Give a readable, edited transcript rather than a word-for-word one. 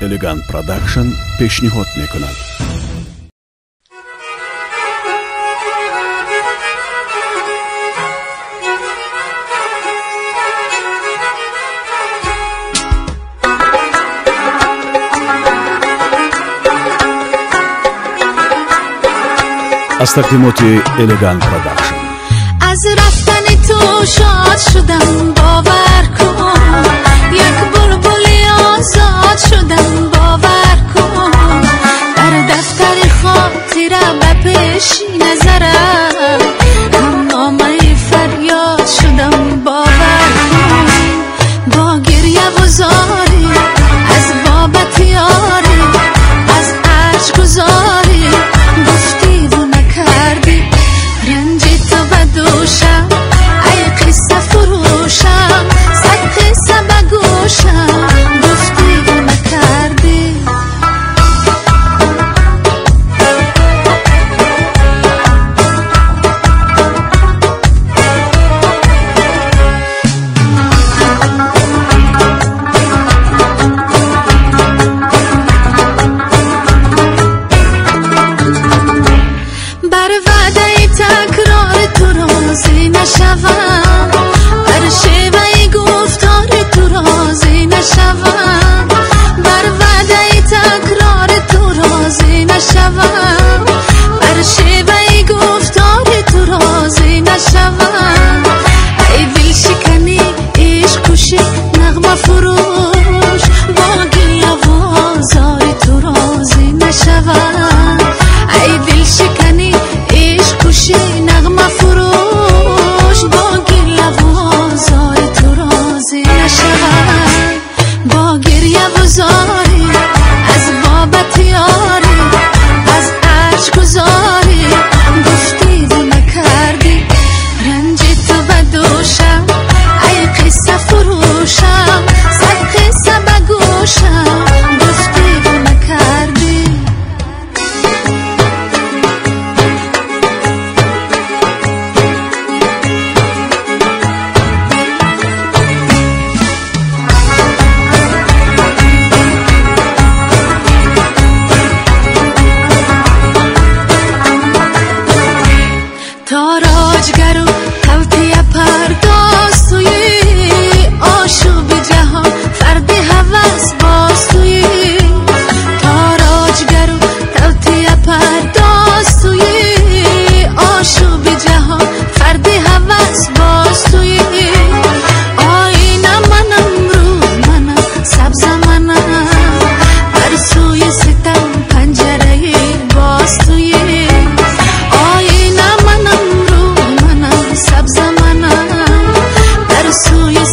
Elegant Production پیشنهاد می‌کند. از تقدیمات Elegant Production. از رفتن تو شاد شدم باور کن، یک بلبلی آزاد شدم باور کن، در دفتر خاطره به پیش نظرم هم نامه فریاد شدم باور کن، با گریه و زاری از بابت یاری از عشق گذاری گفتی و نکردی رنجی تو بدوشم ای قصه فروشم صد قصه بگوشم گفتی و نکردی. بر وعده تکرار تو راضی نشوم، بر شیوه گفتار تو راضی نشوم، بر وعده تکرار تو راضی نشوم، بر شیوه گفتار تو راضی نشوم، ای دل شکنی عشق کشی نغمه فروش با گریه و آزار تو راضی نشوم، ای دل شکنی عشق کشی نغمه فروش با گریه و آزار تو راضی نشوم، با گریه و زاری از بابت یاری از عشق گذاری گفتی و نکردی رنجی تو بدوشم ای قصه فروشم صد قصه بگوشم گفتی و نکردی. تاراجگر و توطیه پرداز تویی آشوب جهان فرد هوس باز تویی، تاراجگر و توطیه پرداز تویی آشوب جهان فرد هوس باز تویی، آینه منم رو منم سبز منم بر سوی ستم پنجره باز تویی، آینه منم رو منم سبز منم در سوی